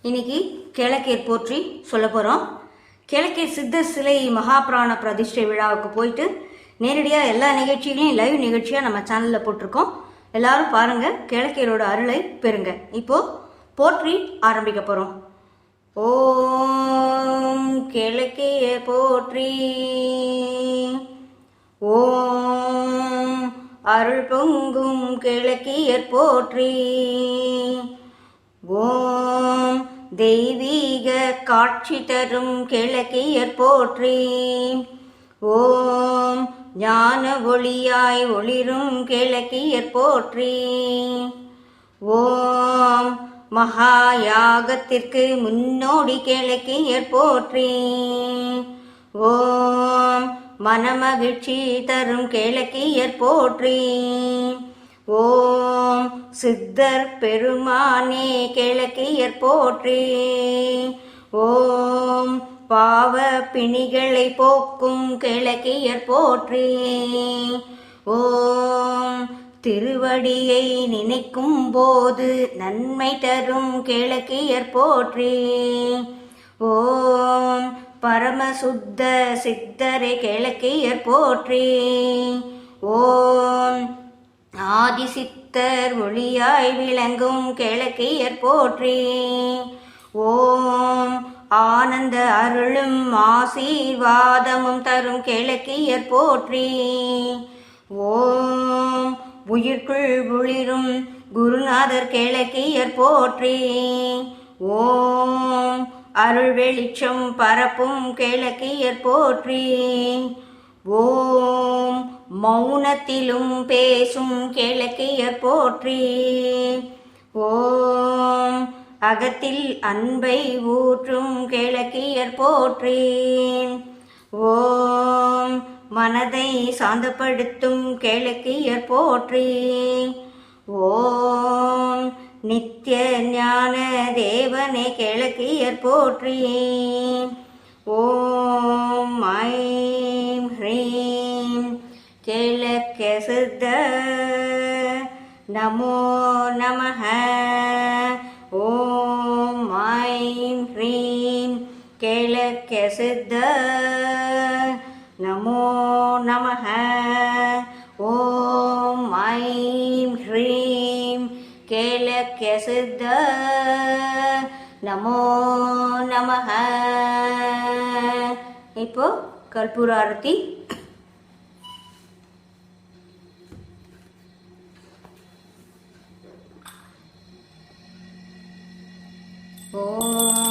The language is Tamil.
இன்னைக்கு கேளக்கேர் போற்றி சொல்ல போகிறோம். கேளக்கேர் சித்தர் சிலை மகாபிராண பிரதிஷ்டை விழாவுக்கு போயிட்டு நேரடியாக எல்லா நிகழ்ச்சிகளையும் லைவ் நிகழ்ச்சியாக நம்ம சேனலில் போட்டிருக்கோம். எல்லாரும் பாருங்கள், கேளக்கேரோட அருளை பெறுங்க. இப்போது போற்றி ஆரம்பிக்க போகிறோம். ஓம் கேளக்கேர் போற்றி, ஓம் அருள் பொங்கும் கேளக்கேர் போற்றி, ஓம் தெய்வீக காட்சி தரும் கேளக்கேர் போற்றி, ஓம் ஞான ஒளியாய் ஒளிரும் கேளக்கேர் போற்றி, ஓம் மகா யாகத்திற்கு முன்னோடி கேளக்கேர் போற்றி, ஓம் மனமகிழ்ச்சி தரும் கேளக்கேர் போற்றி, ஓம் சித்தர் பெருமானே கேளக்கேர் போற்றி, ஓம் பாவ பிணிகளை போக்கும் கேளக்கேர் போற்றி, ஓம் திருவடியை நினைக்கும் போது நன்மை தரும் கேளக்கேர் போற்றி, ஓம் பரமசுத்த சித்தரை கேளக்கேர் போற்றி, ஓம் ஆதிசித்தர் ஒளியாய் விளங்கும் கேளக்கேர் போற்றி, ஓம் ஆனந்த அருளும் ஆசீர்வாதமும் தரும் கேளக்கேர் போற்றி, ஓம் உயிர்க்குள் ஒளிரும் குருநாதர் கேளக்கேர் போற்றி, ஓம் அருள் வெளிச்சம் பரப்பும் கேளக்கேர் போற்றி, ஓம் மௌனத்திலும் பேசும் கேளக்கேர் போற்றி, ஓம் அகத்தில் அன்பை ஊற்றும் கேளக்கேர் போற்றி, ஓம் மனதை சாந்தப்படுத்தும் கேளக்கேர் போற்றி, ஓம் நித்திய ஞான தேவனே கேளக்கேர் போற்றி, ஓம் ஐம் ஹ்ரீம் கேளக்கேர் சித்தர் நமோ நமஹ, ஓம் ஐம் ஹ்ரீம் கேளக்கேர் சித்தர் நமோ நமஹ, ஓம் ஐம் ஹ்ரீம் கேளக்கேர் சித்தர் நமோ நமஹ. இப்போ கற்பூர ஆரத்தி. ஓம்